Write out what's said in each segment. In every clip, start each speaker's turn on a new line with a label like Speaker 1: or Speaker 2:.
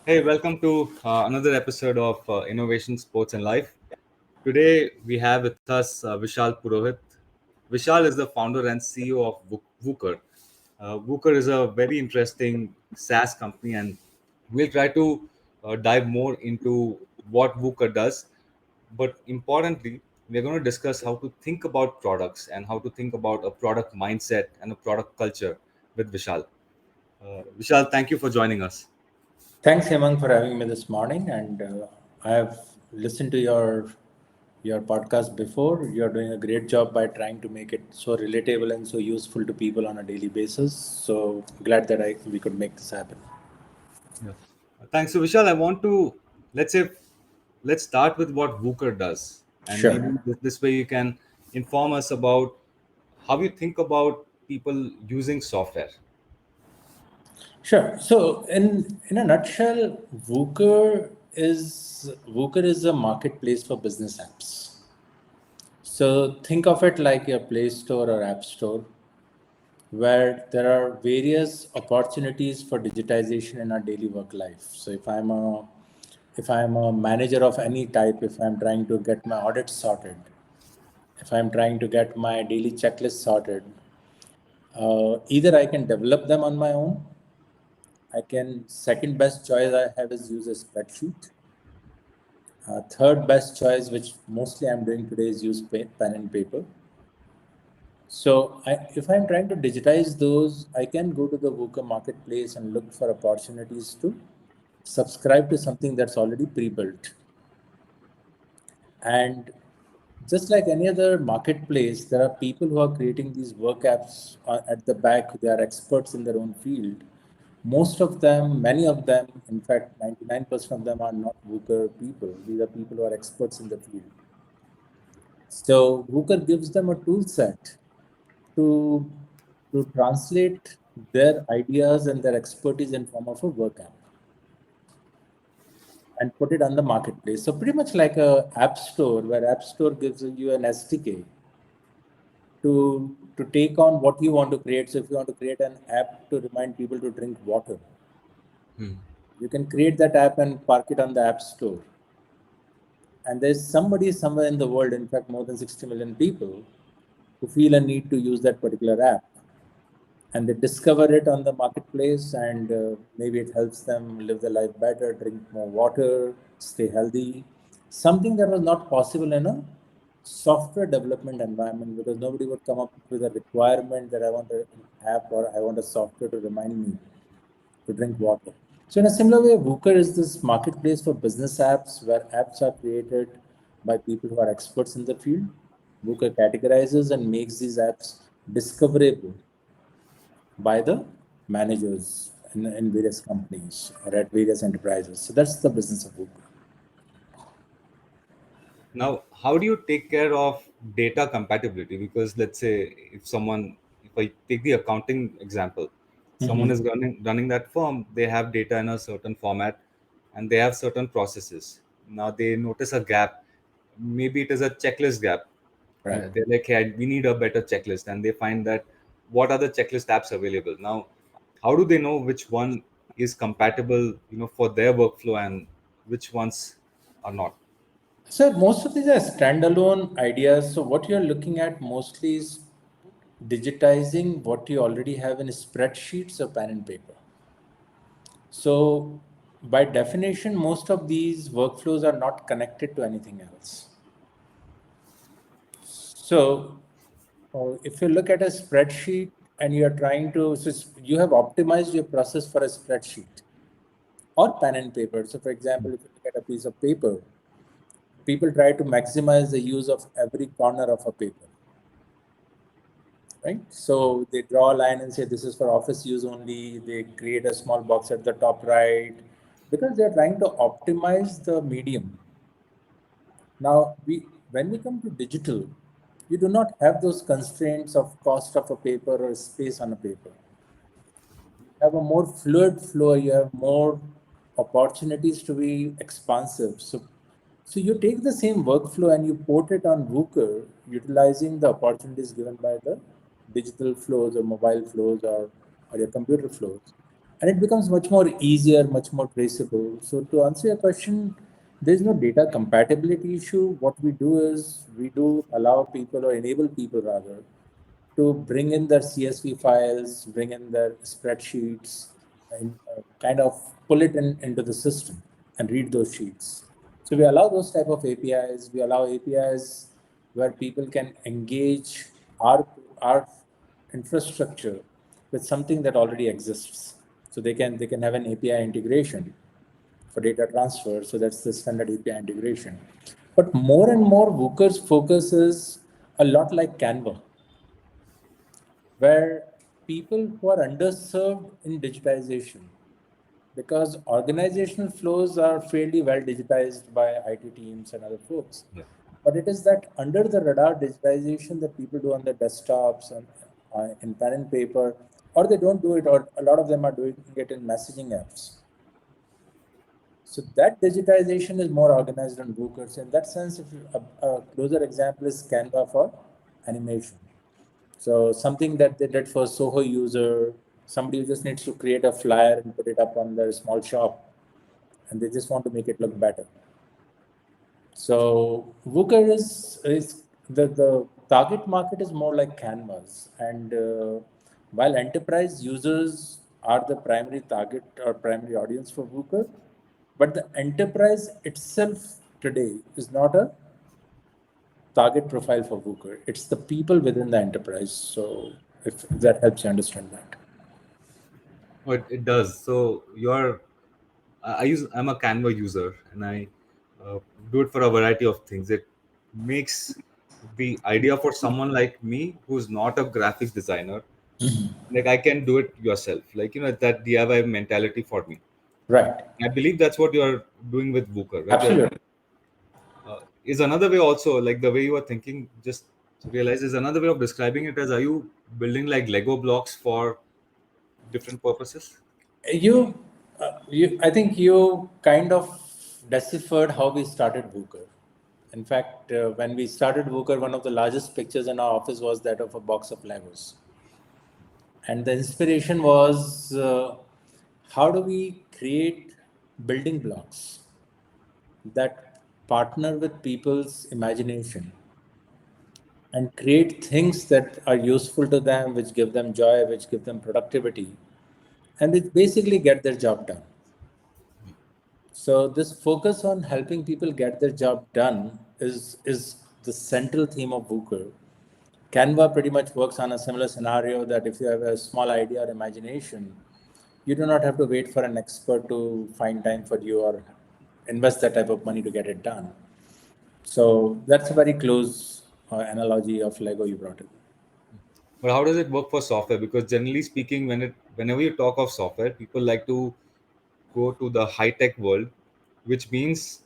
Speaker 1: Hey, welcome to another episode of Innovation, Sports, and Life. Today we have with us Vishal Purohit. Vishal is the founder and CEO of Wooqer. Wooqer is a very interesting SaaS company, and we'll try to dive more into what Wooqer does. But importantly, we're going to discuss how to think about products and how to think about a product mindset and a product culture with Vishal. Vishal, thank you for joining us.
Speaker 2: Thanks, Hemang, for having me this morning. And I have listened to your podcast before. You're doing a great job by trying to make it so relatable and so useful to people on a daily basis. So glad that we could make this happen.
Speaker 1: Yeah. Thanks. So, Vishal, I want to let's say let's start with what Wooker does, and maybe
Speaker 2: Sure.
Speaker 1: this way you can inform us about how you think about people using software.
Speaker 2: Sure. So in a nutshell, Wooqer is a marketplace for business apps. So think of it like a Play Store or App Store, where there are various opportunities for digitization in our daily work life. So if I'm a manager of any type, if I'm trying to get my audit sorted, if I'm trying to get my daily checklist sorted, either I can develop them on my own. I can second best choice I have is use a spreadsheet. Third best choice, which mostly I'm doing today, is use pen and paper. So if I'm trying to digitize those, I can go to the Wooker marketplace and look for opportunities to subscribe to something that's already pre-built. And just like any other marketplace, there are people who are creating these work apps at the back. They are experts in their own field. Most of them, many of them, in fact, 99% of them are not Wooker people. These are people who are experts in the field. So Wooker gives them a tool set to translate their ideas and their expertise in form of a work app and put it on the marketplace. So pretty much like a app store, where app store gives you an SDK to take on what you want to create. So if you want to create an app to remind people to drink water, you can create that app and park it on the app store. And there's somebody somewhere in the world, in fact more than 60 million people, who feel a need to use that particular app, and they discover it on the marketplace, and maybe it helps them live their life better, drink more water, stay healthy, something that was not possible in a software development environment, because nobody would come up with a requirement that I want an app or I want a software to remind me to drink water. So in a similar way, Wooker is this marketplace for business apps, where apps are created by people who are experts in the field. Wooker categorizes and makes these apps discoverable by the managers in various companies or at various enterprises. So that's the business of Wooqer.
Speaker 1: Now, how do you take care of data compatibility? Because let's say if I take the accounting example, someone is
Speaker 2: Mm-hmm.
Speaker 1: running that firm, they have data in a certain format and they have certain processes. Now they notice a gap. Maybe it is a checklist gap.
Speaker 2: Right.
Speaker 1: They're like, hey, we need a better checklist. And they find that what are the checklist apps available? Now, how do they know which one is compatible, for their workflow and which ones are not?
Speaker 2: So most of these are standalone ideas. So what you're looking at mostly is digitizing what you already have in spreadsheets or pen and paper. So by definition, most of these workflows are not connected to anything else. So if you look at a spreadsheet and you are trying to, so you have optimized your process for a spreadsheet or pen and paper. So for example, if you look at a piece of paper, people try to maximize the use of every corner of a paper, right? So they draw a line and say this is for office use only. They create a small box at the top right, because they're trying to optimize the medium. Now, when we come to digital, you do not have those constraints of cost of a paper or space on a paper. You have a more fluid flow, you have more opportunities to be expansive. So you take the same workflow and you port it on Wooker, utilizing the opportunities given by the digital flows or mobile flows or your computer flows. and it becomes much more easier, much more traceable. So to answer your question, there's no data compatibility issue. What we do is we do allow people or enable people rather to bring in their CSV files, bring in their spreadsheets, and kind of pull it into the system and read those sheets. So we allow those type of APIs. We allow APIs where people can engage our infrastructure with something that already exists. So they can have an API integration for data transfer. So that's the standard API integration. But more and more, Wooker's focus is a lot like Canva, where people who are underserved in digitization, because organizational flows are fairly well digitized by IT teams and other folks.
Speaker 1: Yeah.
Speaker 2: But it is that under the radar digitization that people do on their desktops and in pen and paper, or they don't do it, or a lot of them are doing it in messaging apps. So that digitization is more organized on Wooker. So in that sense, if a closer example is Canva for animation. So something that they did for Soho user, somebody who just needs to create a flyer and put it up on their small shop, and they just want to make it look better. So Wooker is the target market is more like Canvas, and while enterprise users are the primary target or primary audience for Wooker, but the enterprise itself today is not a target profile for Wooker. It's the people within the enterprise. So if that helps you understand that.
Speaker 1: Oh, it does. So I'm a Canva user, and I uh, do it for a variety of things. It makes the idea for someone like me who's not a graphics designer, like I can do it yourself. Like that DIY mentality for me.
Speaker 2: Right.
Speaker 1: I believe that's what you're doing with Wooker, right?
Speaker 2: Absolutely.
Speaker 1: Is another way also, like the way you are thinking. Just realize is another way of describing it as, are you building like Lego blocks for different purposes?
Speaker 2: I think you kind of deciphered how we started Wooker. In fact, when we started Wooker, one of the largest pictures in our office was that of a box of Legos. And the inspiration was how do we create building blocks that partner with people's imagination and create things that are useful to them, which give them joy, which give them productivity, and which basically get their job done. So this focus on helping people get their job done is the central theme of Wooker. Canva pretty much works on a similar scenario that if you have a small idea or imagination, you do not have to wait for an expert to find time for you or invest that type of money to get it done. So that's a very close analogy of Lego you brought in.
Speaker 1: But how does it work for software? Because generally speaking, whenever you talk of software, people like to go to the high tech world, which means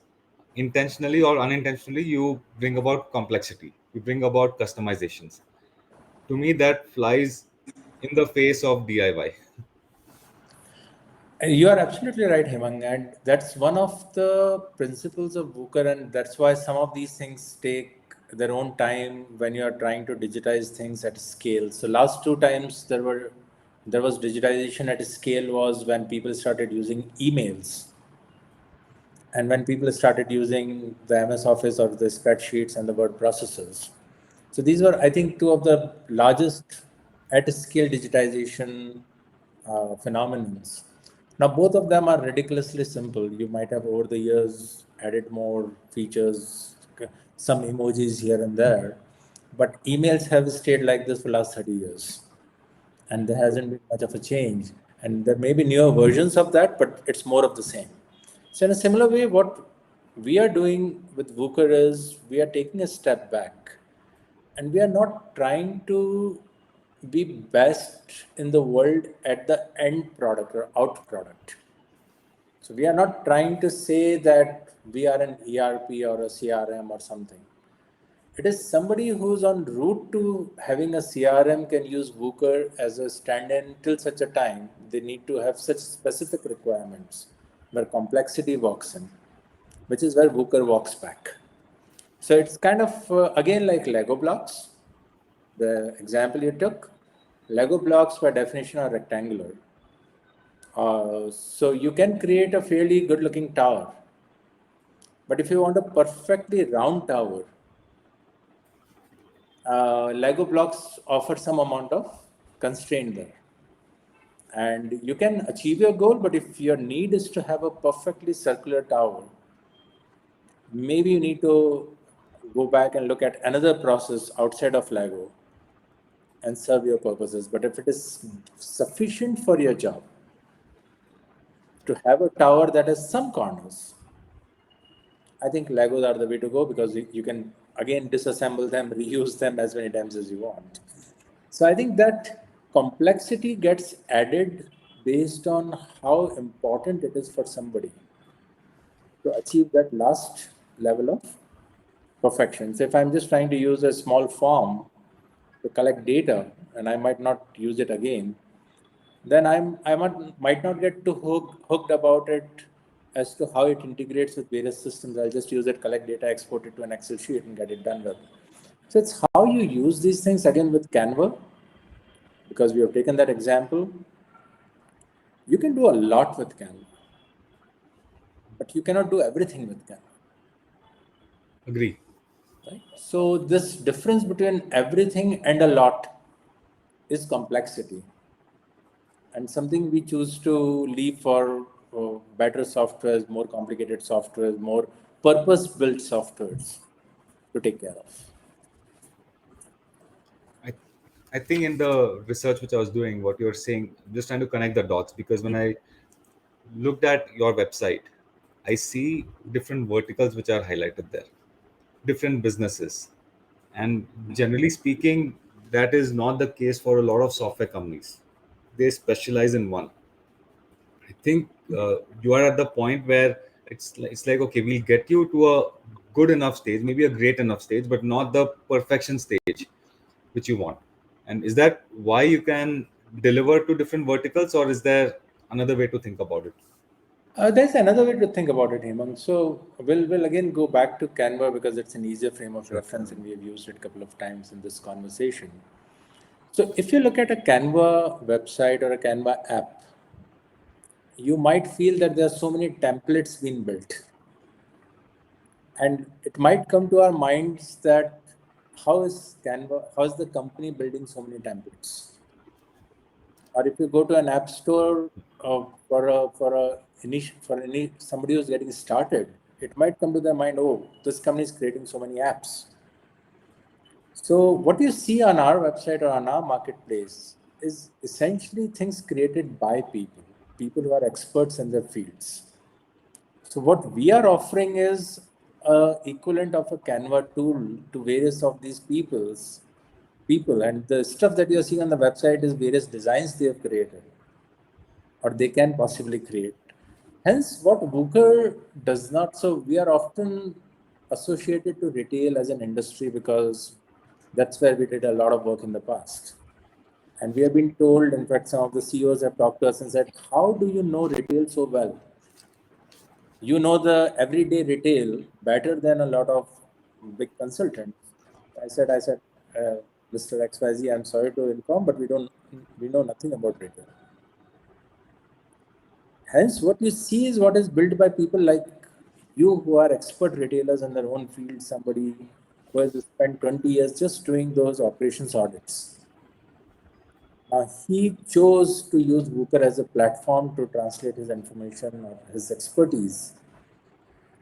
Speaker 1: intentionally or unintentionally you bring about complexity, you bring about customizations. To me, that flies in the face of DIY.
Speaker 2: You are absolutely right, Hemang, and that's one of the principles of Wooker, and that's why some of these things take their own time when you are trying to digitize things at scale. So last two times there was digitization at scale was when people started using emails, and when people started using the MS Office or the spreadsheets and the word processors. So these were, I think, two of the largest at scale digitization phenomenons. Now, both of them are ridiculously simple. You might have over the years added more features, some emojis here and there, but emails have stayed like this for the last 30 years, and there hasn't been much of a change. And there may be newer versions of that, but it's more of the same. So, in a similar way, what we are doing with Wooker is we are taking a step back, and we are not trying to be best in the world at the end product or out product. So we are not trying to say that we are an ERP or a CRM or something. It is somebody who's en route to having a CRM can use Wooker as a stand-in till such a time they need to have such specific requirements where complexity walks in, which is where Wooker walks back. So it's kind of again like Lego blocks. The example you took, Lego blocks by definition are rectangular. So you can create a fairly good looking tower. But if you want a perfectly round tower, Lego blocks offer some amount of constraint there. And you can achieve your goal, but if your need is to have a perfectly circular tower, maybe you need to go back and look at another process outside of Lego and serve your purposes. But if it is sufficient for your job to have a tower that has some corners, I think Legos are the way to go because you can again disassemble them, reuse them as many times as you want. So I think that complexity gets added based on how important it is for somebody to achieve that last level of perfection. So if I'm just trying to use a small form to collect data and I might not use it again, then I might not get too hooked about it as to how it integrates with various systems. I'll just use it, collect data, export it to an Excel sheet, and get it done with. So it's how you use these things again with Canva, because we have taken that example. You can do a lot with Canva, but you cannot do everything with Canva.
Speaker 1: Agree.
Speaker 2: Right? So this difference between everything and a lot is complexity, and something we choose to leave for better softwares, more complicated softwares, more purpose-built softwares to take care of.
Speaker 1: I, I think in the research which I was doing, what you're saying, I'm just trying to connect the dots because when I looked at your website, I see different verticals which are highlighted there, different businesses. And generally speaking, that is not the case for a lot of software companies. They specialize in one. I think you are at the point where it's like okay, we'll get you to a good enough stage, maybe a great enough stage, but not the perfection stage which you want. And is that why you can deliver to different verticals, or is there another way to think about it?
Speaker 2: There's another way to think about it, Hemang. So we'll again go back to Canva because it's an easier frame of
Speaker 1: Sure.
Speaker 2: reference, and we have used it a couple of times in this conversation. So if you look at a Canva website or a Canva app, you might feel that there are so many templates being built. And it might come to our minds that how is Canva, how is the company building so many templates? Or if you go to an app store for any somebody who's getting started, it might come to their mind, oh, this company is creating so many apps. So what you see on our website or on our marketplace is essentially things created by people who are experts in their fields. So what we are offering is a equivalent of a Canva tool to various of these people, and the stuff that you're seeing on the website is various designs they have created or they can possibly create. Hence, what Wooqer does not, so we are often associated to retail as an industry because that's where we did a lot of work in the past. And we have been told, in fact, some of the CEOs have talked to us and said, how do you know retail so well? You know the everyday retail better than a lot of big consultants. I said, Mr. XYZ, I'm sorry to inform, but we know nothing about retail. Hence, what you see is what is built by people like you who are expert retailers in their own field, somebody who has spent 20 years just doing those operations audits. Now, he chose to use Wooqer as a platform to translate his information or his expertise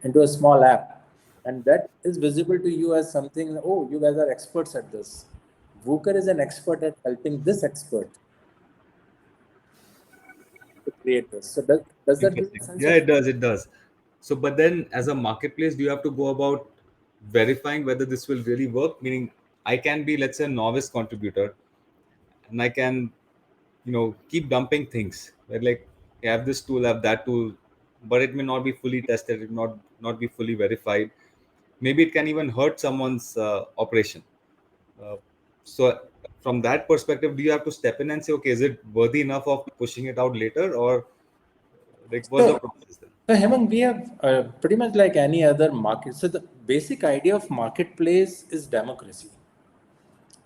Speaker 2: into a small app. And that is visible to you as something, oh, you guys are experts at this. Wooqer is an expert at helping this expert to create this. So does that give you a
Speaker 1: Interesting.
Speaker 2: sense
Speaker 1: Yeah,
Speaker 2: of?
Speaker 1: it does. It does. So, but then as a marketplace, do you have to go about verifying whether this will really work? Meaning, I can be, let's say, a novice contributor, and I can, keep dumping things. Where like, I have this tool, I have that tool, but it may not be fully tested. It not be fully verified. Maybe it can even hurt someone's operation. Uh, so, from that perspective, do you have to step in and say, okay, is it worthy enough of pushing it out later, or like, what's the
Speaker 2: So,
Speaker 1: process then?
Speaker 2: so Hemang, we have pretty much like any other market. So the basic idea of marketplace is democracy.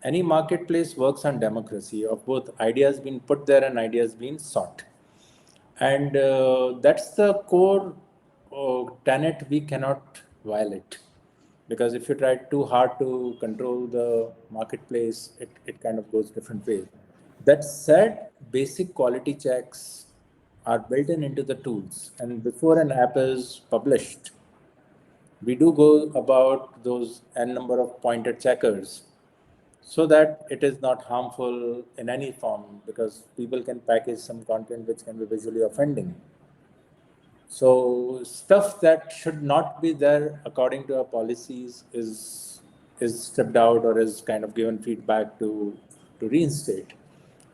Speaker 2: Any marketplace works on democracy of both ideas being put there and ideas being sought. And that's the core tenet we cannot violate. Because if you try too hard to control the marketplace, it kind of goes different ways. That said, basic quality checks are built in into the tools. And before an app is published, we do go about those n number of pointed checkers so that it is not harmful in any form, because people can package some content which can be visually offending. So stuff that should not be there according to our policies is stripped out or is kind of given feedback to reinstate.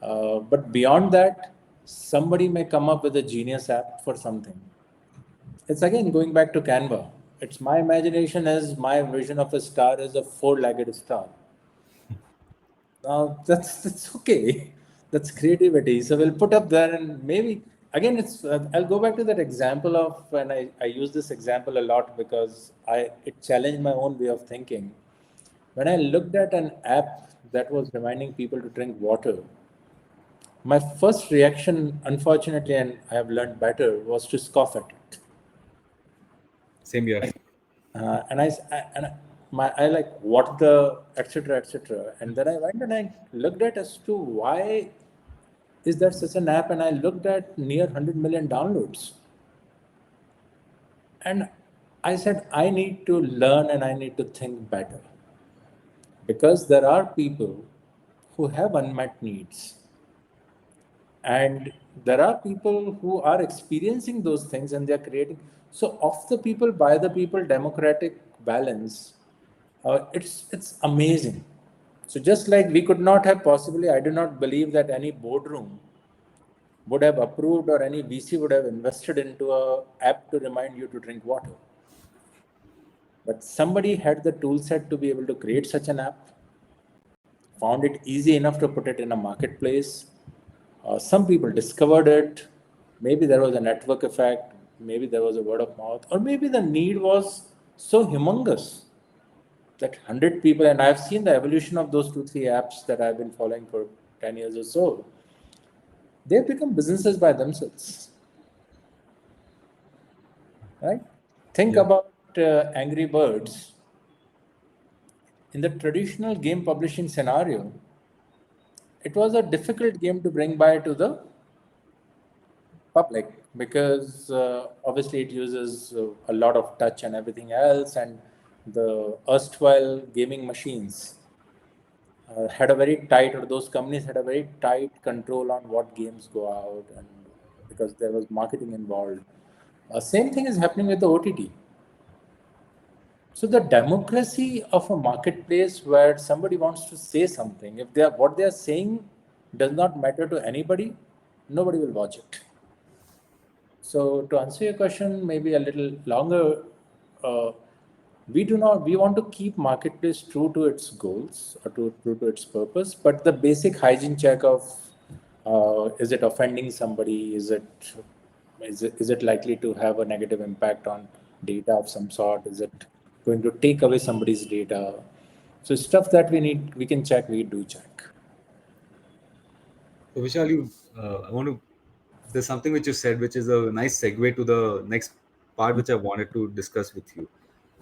Speaker 2: But beyond that, somebody may come up with a genius app for something. It's again going back to Canva. It's my imagination as my vision of a star is a four-legged star. Now that's okay. That's creativity. So we'll put up there, and maybe again it's. I'll go back to that example of when I use this example a lot because it challenged my own way of thinking. When I looked at an app that was reminding people to drink water, my first reaction, unfortunately, and I have learned better, was to scoff at it.
Speaker 1: Same here.
Speaker 2: And I like what the etc etc. And then I went and I looked at as to why is there such an app, and I looked at near 100 million downloads. And I said, I need to learn and I need to think better, because there are people who have unmet needs. And there are people who are experiencing those things and they're creating. So, of the people, by the people, democratic balance, it's amazing. So, just like we could not have possibly, I do not believe that any boardroom would have approved or any VC would have invested into a app to remind you to drink water. But somebody had the tool set to be able to create such an app, found it easy enough to put it in a marketplace. Some people discovered it. Maybe there was a network effect. Maybe there was a word of mouth, or maybe the need was so humongous that 100 people, and I've seen the evolution of those 2 3 apps that I've been following for 10 years or so, they've become businesses by themselves, right? Think
Speaker 1: Yeah.
Speaker 2: about Angry Birds. In the traditional game publishing scenario, it was a difficult game to bring by to the public because obviously it uses a lot of touch and everything else, and the erstwhile gaming machines had a very tight, or those companies had a very tight control on what games go out, and because there was marketing involved. Same thing is happening with the OTT. So the democracy of a marketplace where somebody wants to say something, if they are what they are saying does not matter to anybody, nobody will watch it. So to answer your question, maybe a little longer, uh, we want to keep marketplace true to its goals or true to its purpose, but the basic hygiene check of is it offending somebody? Is it likely to have a negative impact on data of some sort? Is it going to take away somebody's data? So stuff that we can check, we do check.
Speaker 1: So Vishal, I want to. There's something which you said, which is a nice segue to the next part, which I wanted to discuss with you.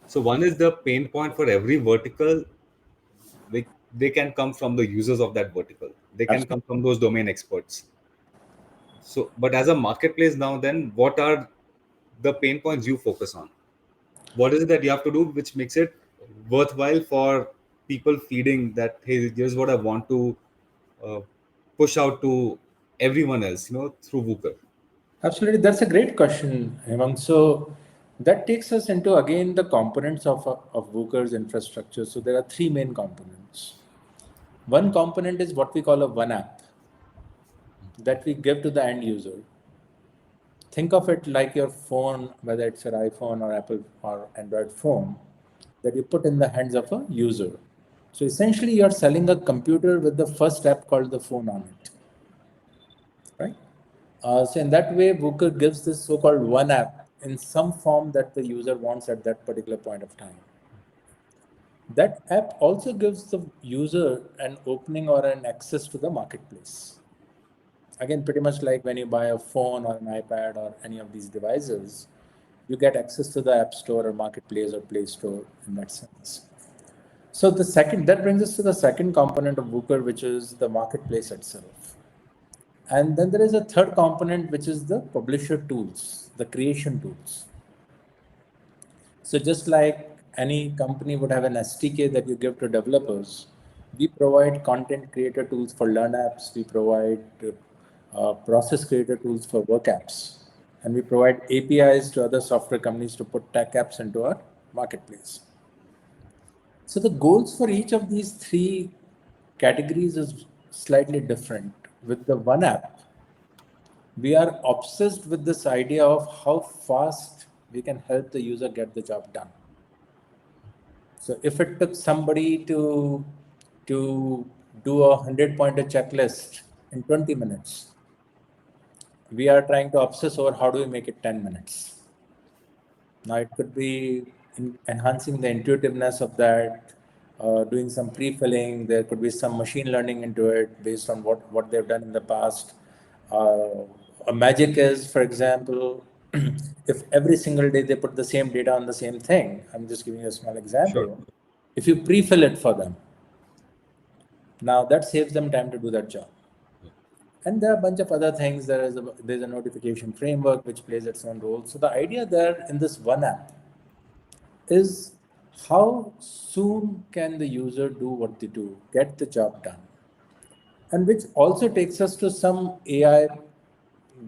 Speaker 1: So one is the pain point for every vertical. They can come from the users of that vertical. They can
Speaker 2: Absolutely.
Speaker 1: come from those domain experts. So, but as a marketplace now, then what are the pain points you focus on? What is it that you have to do which makes it worthwhile for people feeding that, hey, here's what I want to uh, push out to everyone else, through Wooqer?
Speaker 2: Absolutely, that's a great question, Hemang. So that takes us into again the components of Wooker's infrastructure. So there are three main components. One component is what we call a one app that we give to the end user. Think of it like your phone, whether it's your iPhone or Apple or Android phone, that you put in the hands of a user. So essentially, you're selling a computer with the first app called the phone on it, right? So in that way, Wooker gives this so-called one app in some form that the user wants at that particular point of time. That app also gives the user an opening or an access to the marketplace. Again, pretty much like when you buy a phone or an iPad or any of these devices, you get access to the App Store or Marketplace or Play Store in that sense. So the second that brings us to the second component of Wooqer, which is the marketplace itself. And then there is a third component, which is the publisher tools, the creation tools. So just like any company would have an SDK that you give to developers, we provide content creator tools for Learn apps. We provide process creator tools for work apps, and we provide APIs to other software companies to put tech apps into our marketplace. So the goals for each of these three categories is slightly different. With the one app, we are obsessed with this idea of how fast we can help the user get the job done. So if it took somebody to do a 100-pointer checklist in 20 minutes, we are trying to obsess over how do we make it 10 minutes. Now it could be enhancing the intuitiveness of that, doing some pre-filling. There could be some machine learning into it based on what they've done in the past. A magic is, for example, if every single day they put the same data on the same thing, I'm just giving you a small
Speaker 1: Sure.
Speaker 2: example. If you pre-fill it for them, now that saves them time to do that job. And there are a bunch of other things. There's a notification framework which plays its own role. So the idea there in this one app is how soon can the user do what they do, get the job done. And which also takes us to some AI.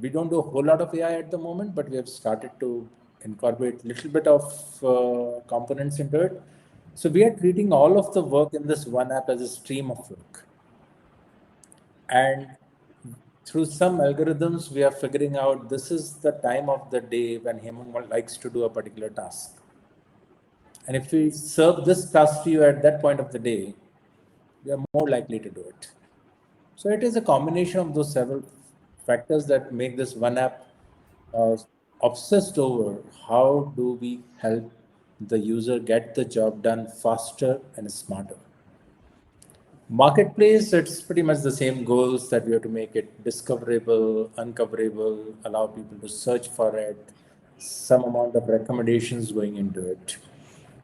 Speaker 2: We don't do a whole lot of AI at the moment, but we have started to incorporate a little bit of components into it. So we are treating all of the work in this one app as a stream of work. And through some algorithms, we are figuring out this is the time of the day when Hemang likes to do a particular task. And if we serve this task to you at that point of the day, we are more likely to do it. So it is a combination of those several factors that make this one app obsessed over how do we help the user get the job done faster and smarter. Marketplace, it's pretty much the same goals that we have to make it discoverable, uncoverable, allow people to search for it, some amount of recommendations going into it.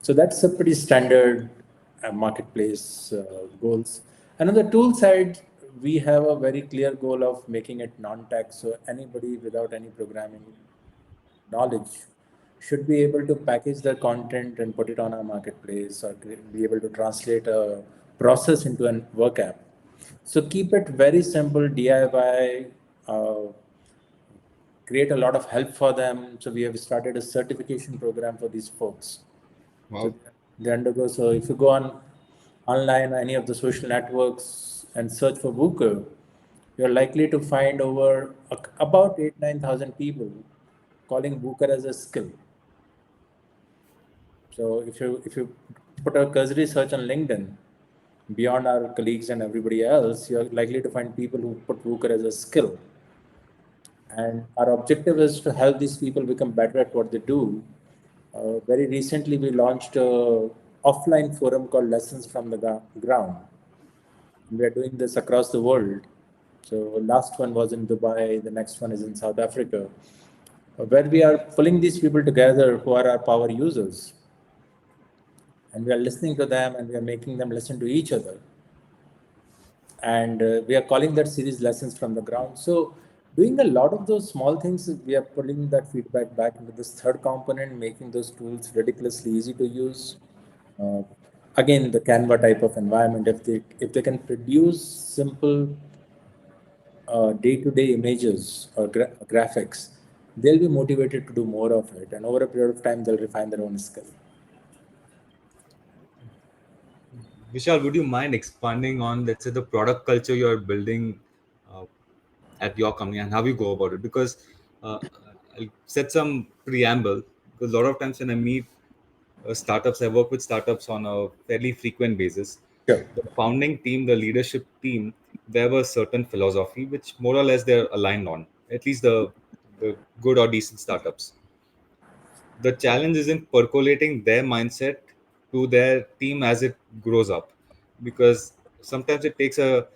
Speaker 2: So that's a pretty standard marketplace goals. And on the tool side, we have a very clear goal of making it non-tech. So anybody without any programming knowledge should be able to package their content and put it on our marketplace, or be able to translate a process into a work app. So keep it very simple, DIY, create a lot of help for them. So we have started a certification program for these folks. So
Speaker 1: Wow.
Speaker 2: they undergo. So if you go on online or any of the social networks and search for Wooqer, you're likely to find over about 8,000-9,000 people calling Wooqer as a skill. So if you put a cursory search on LinkedIn, beyond our colleagues and everybody else, you're likely to find people who put Wooqer as a skill. And our objective is to help these people become better at what they do. Very recently, we launched a offline forum called Lessons from the Ground. We are doing this across the world. So last one was in Dubai, the next one is in South Africa, where we are pulling these people together who are our power users. And we are listening to them and we are making them listen to each other. And we are calling that series Lessons from the Ground. So doing a lot of those small things, we are pulling that feedback back into this third component, making those tools ridiculously easy to use. Again, the Canva type of environment, if they can produce simple day-to-day images or graphics, they'll be motivated to do more of it. And over a period of time, they'll refine their own skill.
Speaker 1: Vishal, would you mind expanding on, let's say, the product culture you're building uh, at your company and how you go about it? Because uh, I'll set some preamble. Because a lot of times when I meet startups, I work with startups on a fairly frequent basis.
Speaker 2: Sure.
Speaker 1: The founding team, the leadership team, they have a certain philosophy which more or less they're aligned on. At least the good or decent startups. The challenge is in percolating their mindset to their team as it grows up, because sometimes it takes a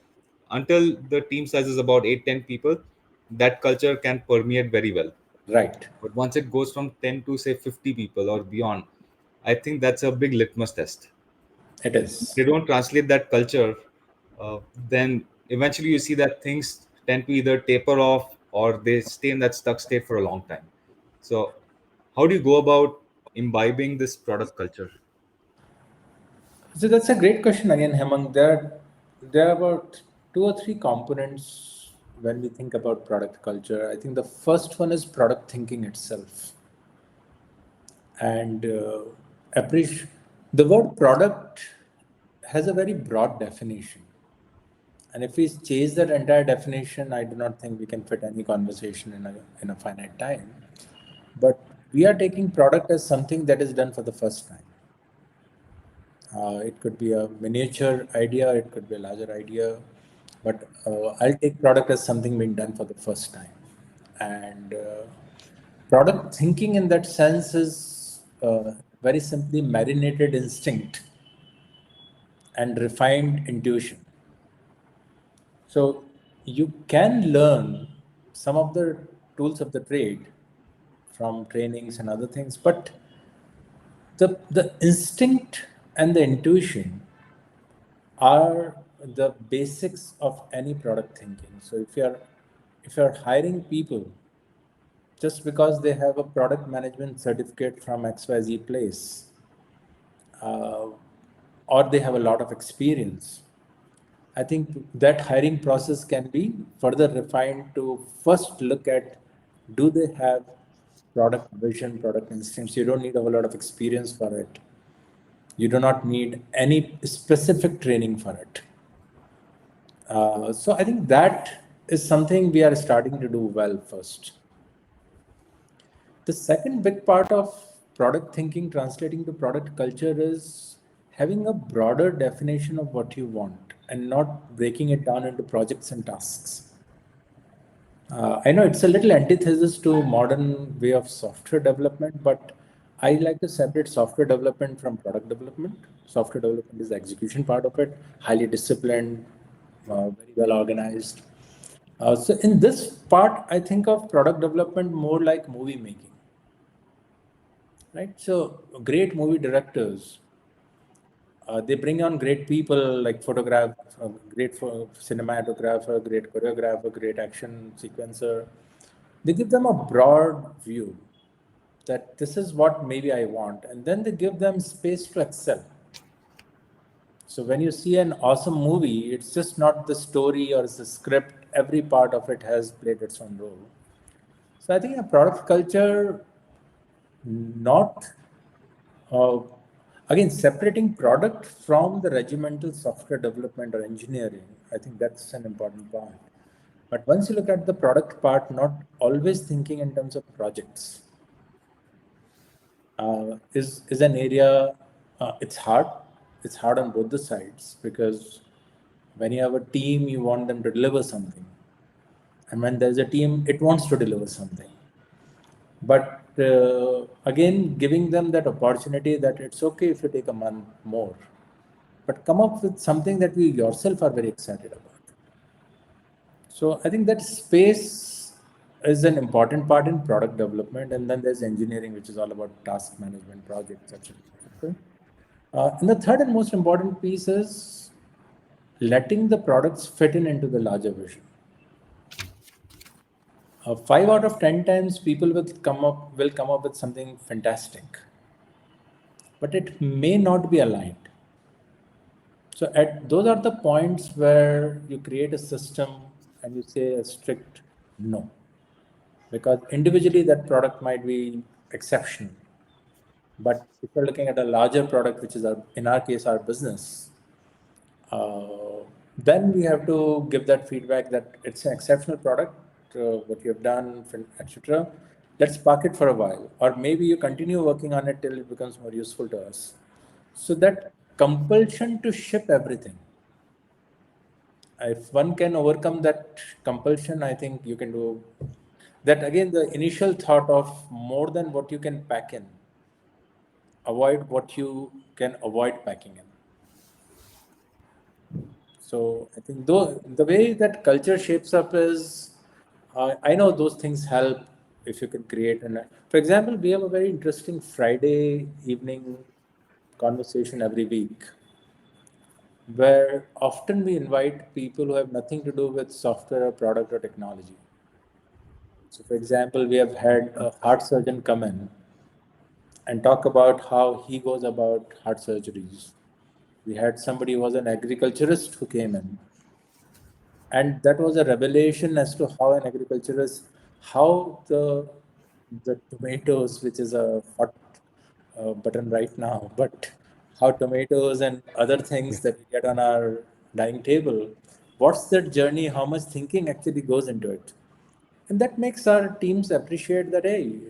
Speaker 1: until the team size is about 8-10 people, that culture can permeate very well.
Speaker 2: Right.
Speaker 1: But once it goes from 10 to say 50 people or beyond, I think that's a big litmus test.
Speaker 2: It is.
Speaker 1: They don't translate that culture, then eventually you see that things tend to either taper off or they stay in that stuck state for a long time. So, how do you go about imbibing this product culture?
Speaker 2: So that's a great question again, Hemang. There are about two or three components when we think about product culture. I think the first one is product thinking itself, and appreciate the word product has a very broad definition. And if we chase that entire definition, I do not think we can fit any conversation in a finite time. But we are taking product as something that is done for the first time. It could be a miniature idea, it could be a larger idea, but I'll take product as something being done for the first time. And product thinking in that sense is very simply marinated instinct and refined intuition. So you can learn some of the tools of the trade from trainings and other things, but the instinct and the intuition are the basics of any product thinking. So if you're hiring people just because they have a product management certificate from XYZ place, uh, or they have a lot of experience, I think that hiring process can be further refined to first look at, do they have product vision, product instincts. You don't need a whole lot of experience for it. You do not need any specific training for it. So I think that is something we are starting to do well first. The second big part of product thinking translating to product culture is having a broader definition of what you want and not breaking it down into projects and tasks. I know it's a little antithesis to modern way of software development, but I like to separate software development from product development. Software development is the execution part of it, highly disciplined, very well organized. So in this part, I think of product development more like movie making, right? So great movie directors, they bring on great people like photograph, great cinematographer, great choreographer, great action sequencer. They give them a broad view that this is what maybe I want, and then they give them space to excel. So when you see an awesome movie, it's just not the story or the script. Every part of it has played its own role. So I think a product culture, not uh, again separating product from the regimental software development or engineering. I think that's an important part. But once you look at the product part, not always thinking in terms of projects is an area. It's hard. It's hard on both the sides because when you have a team, you want them to deliver something, and when there's a team, it wants to deliver something. But again, giving them that opportunity that it's okay if you take a month more, but come up with something that you yourself are very excited about. So I think that space is an important part in product development, and then there's engineering, which is all about task management, projects, etc. And the third and most important piece is letting the products fit in into the larger vision. 5 out of 10 times, people will come up with something fantastic, but it may not be aligned. So at those are the points where you create a system and you say a strict no, because individually that product might be exceptional, but if you're looking at a larger product, which is in our case our business, then we have to give that feedback that it's an exceptional product, what you have done, etc. Let's park it for a while, or maybe you continue working on it till it becomes more useful to us. So that compulsion to ship everything, if one can overcome that compulsion, I think you can do that. Again, the initial thought of more than what you can pack in, avoid what you can avoid packing in. So I think though the way that culture shapes up is, I know those things help if you can create an. For example, we have a very interesting Friday evening conversation every week, where often we invite people who have nothing to do with software or product or technology. So, for example, we have had a heart surgeon come in and talk about how he goes about heart surgeries. We had somebody who was an agriculturist who came in, and that was a revelation as to how an agriculturist, how the tomatoes, which is a hot button right now, but how tomatoes and other things that we get on our dining table, what's that journey, how much thinking actually goes into it. And that makes our teams appreciate that, hey,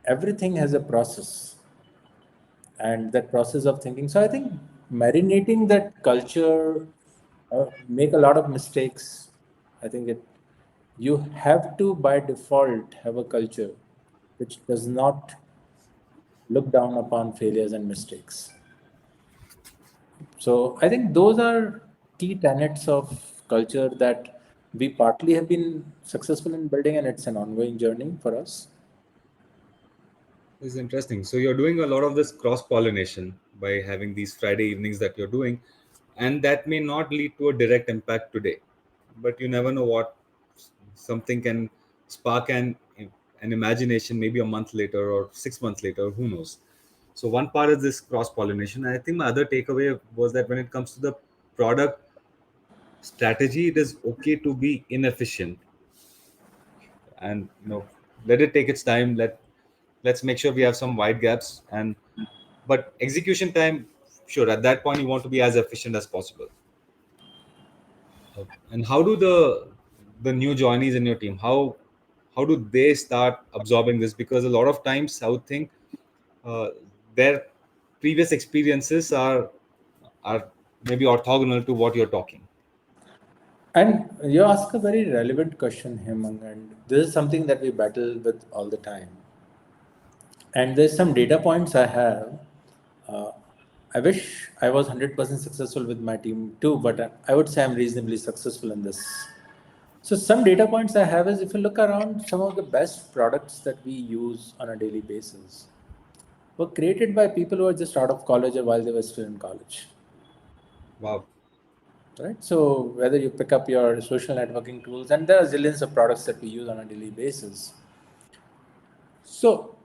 Speaker 2: everything has a process and that process of thinking. So I think marinating that culture, make a lot of mistakes. I think it, you have to by default have a culture which does not look down upon failures and mistakes. So I think those are key tenets of culture that we partly have been successful in building, and it's an ongoing journey for us.
Speaker 1: This is interesting. So you're doing a lot of this cross pollination by having these Friday evenings that you're doing, and that may not lead to a direct impact today, but you never know what something can spark an imagination maybe a month later or 6 months later. Who knows? So one part is this cross pollination. I think my other takeaway was that when it comes to the product strategy, it is okay to be inefficient and let it take its time. Let's make sure we have some wide gaps, and but execution time, sure, at that point you want to be as efficient as possible. And how do the new joinees in your team, how do they start absorbing this? Because a lot of times I would think uh, their previous experiences are maybe orthogonal to what you're talking.
Speaker 2: And you ask a very relevant question, Hemang, and this is something that we battle with all the time. And there's some data points I have. Uh, I wish I was 100% successful with my team too, but I would say I'm reasonably successful in this. So, some data points I have is if you look around, some of the best products that we use on a daily basis were created by people who are just out of college or while they were still in college.
Speaker 1: Wow.
Speaker 2: Right? So, whether you pick up your social networking tools, and there are zillions of products that we use on a daily basis. So,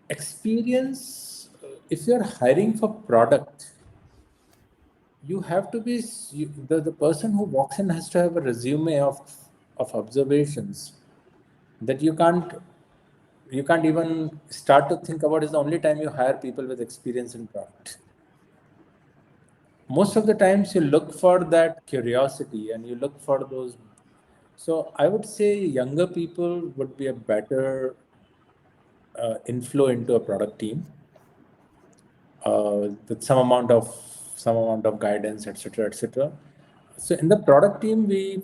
Speaker 2: experience, if you're hiring for product, you have to be the person who walks in has to have a resume of observations that you can't even start to think about. Is the only time you hire people with experience in product. Most of the times you look for that curiosity and you look for those. So I would say younger people would be a better inflow into a product team with some amount of guidance, etc., etc. So in the product team, we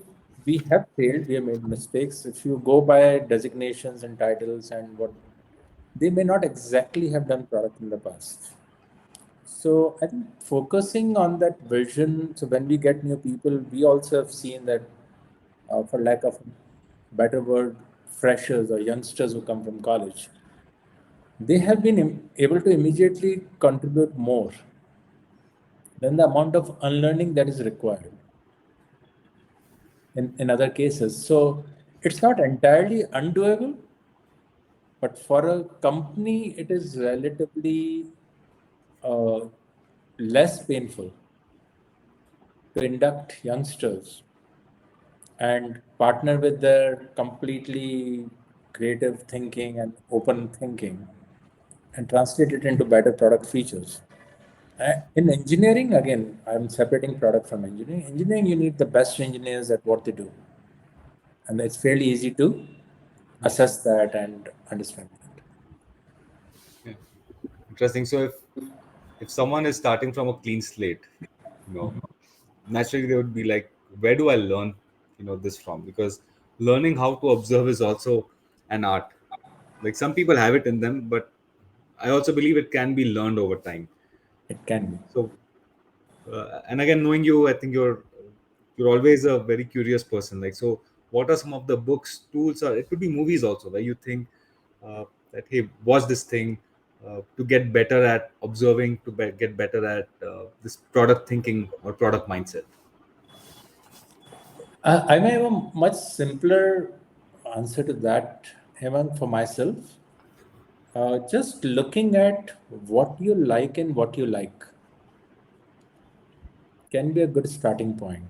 Speaker 2: have failed, we have made mistakes. If you go by designations and titles and what, they may not exactly have done product in the past. So I think focusing on that vision. So when we get new people, we also have seen that, for lack of a better word, freshers or youngsters who come from college, they have been able to immediately contribute more than the amount of unlearning that is required in other cases. So it's not entirely undoable, but for a company, it is relatively uh, less painful to induct youngsters and partner with their completely creative thinking and open thinking and translate it into better product features. In engineering, again, I'm separating product from engineering. Engineering, you need the best engineers at what they do. And it's fairly easy to assess that and understand that.
Speaker 1: Yeah. Interesting. So if someone is starting from a clean slate, you know naturally they would be like, where do I learn this from? Because learning how to observe is also an art. Like, some people have it in them, but I also believe it can be learned over time.
Speaker 2: It can be.
Speaker 1: So And again, knowing you, I think you're always a very curious person. Like, so what are some of the books, tools, or it could be movies also, where you think that, hey, watch this thing to get better at observing, to get better at this product thinking or product mindset.
Speaker 2: I may have a much simpler answer to that, Hemang, for myself. Just looking at what you like and what you like can be a good starting point.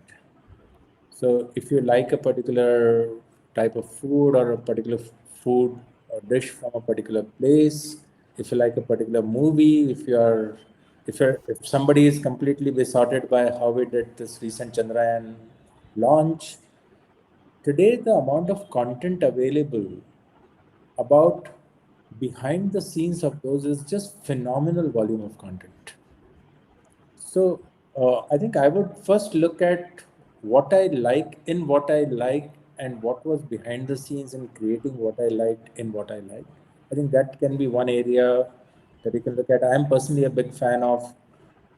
Speaker 2: So, if you like a particular type of food or a particular food or dish from a particular place, if you like a particular movie, if somebody is completely besotted by how we did this recent Chandrayaan launch, today the amount of content available about behind the scenes of those is just phenomenal volume of content. So I think I would first look at what I like in what I like and what was behind the scenes in creating what I liked in what I like. I think that can be one area that you can look at. I am personally a big fan of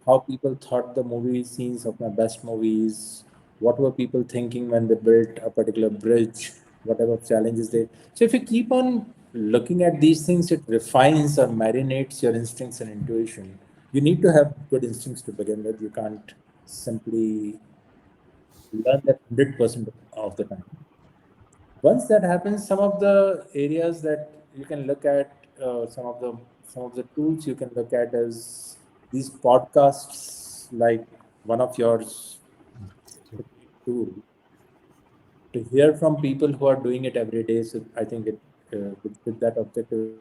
Speaker 2: how people thought the movie scenes of my best movies, what were people thinking when they built a particular bridge, whatever challenges they. So if you keep on looking at these things, it refines or marinates your instincts and intuition. You need to have good instincts to begin with. You can't simply learn that 100% of the time. Once that happens, some of the areas that you can look at, some of the tools you can look at is these podcasts, like one of yours, tool to hear from people who are doing it every day. So I think with that objective is very good.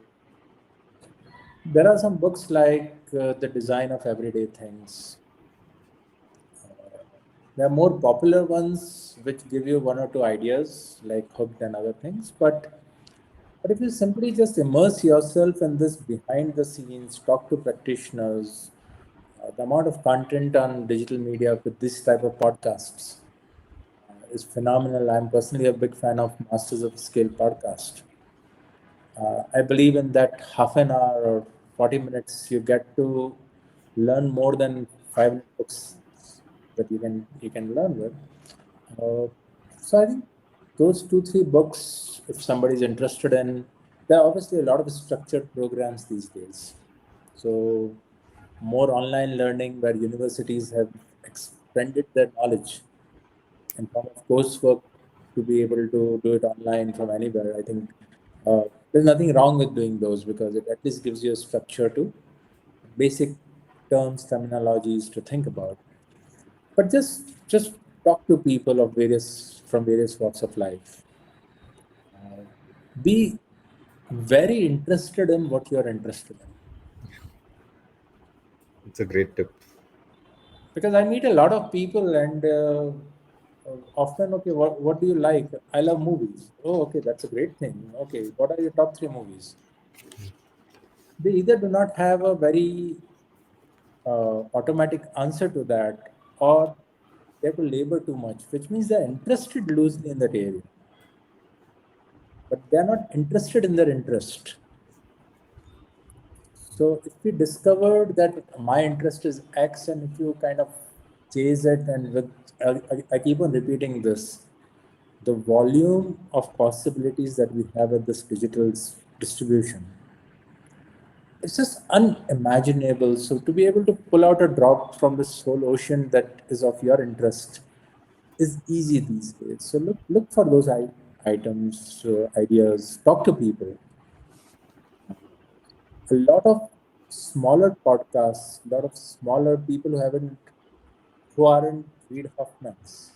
Speaker 2: There are some books like The Design of Everyday Things. There are more popular ones which give you one or two ideas, like Hooked and other things. But if you simply just immerse yourself in this behind the scenes, talk to practitioners, the amount of content on digital media with this type of podcasts is phenomenal. I'm personally a big fan of Masters of Scale podcast. I believe in that half an hour or 40 minutes, you get to learn more than 5 books that you can learn with. Uh, so I think those 2 3 books, if somebody's interested in, there are obviously a lot of structured programs these days. So more online learning where universities have expanded their knowledge in form of coursework to be able to do it online from anywhere. I think there's nothing wrong with doing those because it at least gives you a structure to basic terms, terminologies to think about. But just talk to people of various walks of life. Be very interested in what you're interested in.
Speaker 1: It's a great tip.
Speaker 2: Because I meet a lot of people and often, okay, what do you like? I love movies. Oh, okay, that's a great thing. Okay, what are your top 3 movies? They either do not have a very automatic answer to that, or they have to labor too much, which means they're interested loosely in that area, but they're not interested in their interest. So if we discovered that my interest is X, and if you kind of chase it, and I keep on repeating this, the volume of possibilities that we have at this digital distribution, it's just unimaginable. So to be able to pull out a drop from this whole ocean that is of your interest is easy these days. So look for those items, ideas, talk to people. A lot of smaller podcasts, a lot of smaller people who aren't Reid Hoffmans,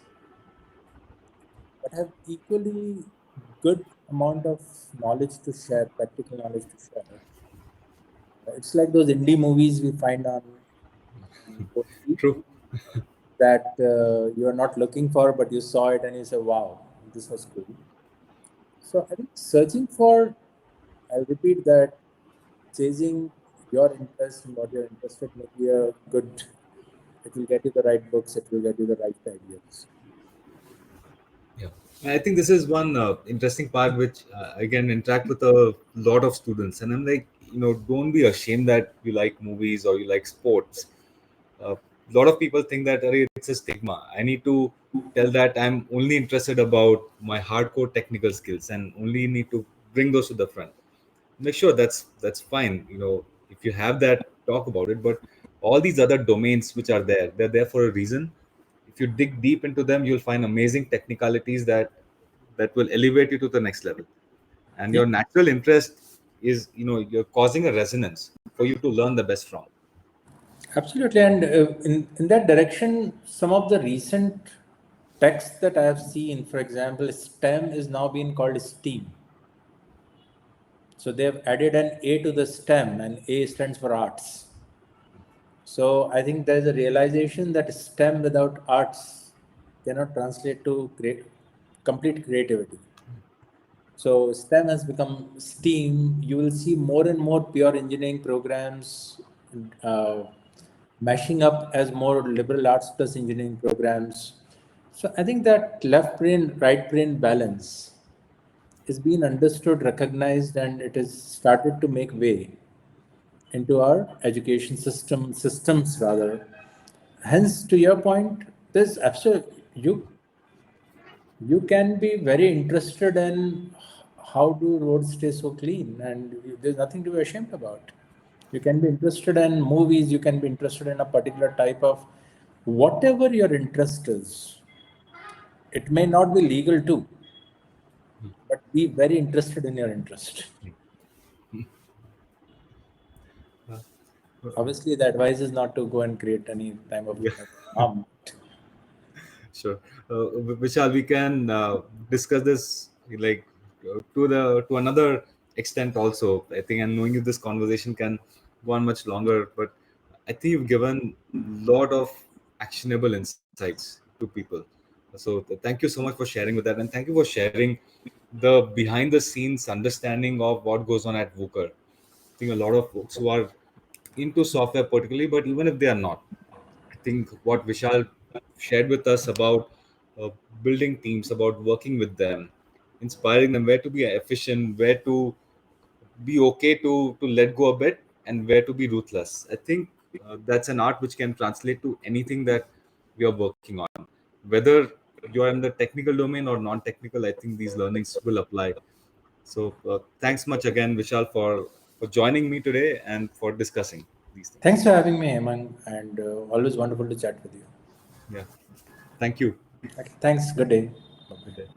Speaker 2: but have equally good amount of knowledge to share, practical knowledge to share. It's like those indie movies we find on OTT
Speaker 1: True.
Speaker 2: that you are not looking for, but you saw it and you say, "Wow, this was cool." So I think searching for, I'll repeat that, chasing your interest and what you're interested may be a good. It will get you the right books. It will get you the right ideas.
Speaker 1: Yeah. I think this is one interesting part which again interact with a lot of students, and I'm like, don't be ashamed that you like movies or you like sports. A lot of people think that "Arey, it's a stigma. I need to tell that I'm only interested about my hardcore technical skills and only need to bring those to the front. Make sure that's fine. If you have that, talk about it. But all these other domains which are there, they're there for a reason. If you dig deep into them, you'll find amazing technicalities that will elevate you to the next level. And
Speaker 2: Yeah,
Speaker 1: your natural interest is, you're causing a resonance for you to learn the best from.
Speaker 2: absolutely. And in that direction, some of the recent texts that I have seen, for example, STEM is now being called STEAM. So they have added an A to the STEM, and A stands for arts. So I think there is a realization that STEM without arts cannot translate to complete creativity. So STEM has become STEAM. You will see more and more pure engineering programs uh, mashing up as more liberal arts plus engineering programs. So I think that left brain, right brain balance is being understood, recognized, and it has started to make way into our education systems rather. Hence, to your point, there's absolutely you can be very interested in how do roads stay so clean, and there's nothing to be ashamed about. You can be interested in movies, you can be interested in a particular type of whatever your interest is. It may not be legal too, but be very interested in your interest. Obviously, the advice is not to go and create any type of
Speaker 1: Yeah.
Speaker 2: harm.
Speaker 1: Sure. Vishal, we can discuss this like to another extent also. I think, and knowing you, this conversation can go on much longer. But I think you've given a lot of actionable insights to people. So thank you so much for sharing with that, and thank you for sharing the behind the scenes understanding of what goes on at Wooqer. I think a lot of folks who are into software particularly, but even if they are not, I think what Vishal shared with us about uh, building teams, about working with them, inspiring them where to be efficient, where to be okay to let go a bit, and where to be ruthless. I think that's an art which can translate to anything that we are working on. Whether you're in the technical domain or non-technical, I think these learnings will apply. So thanks much again, Vishal, for joining me today and for discussing these things.
Speaker 2: Thanks for having me, Hemang, and always wonderful to chat with you.
Speaker 1: Yeah. Thank you.
Speaker 2: Okay, thanks. Good day.
Speaker 1: Good day.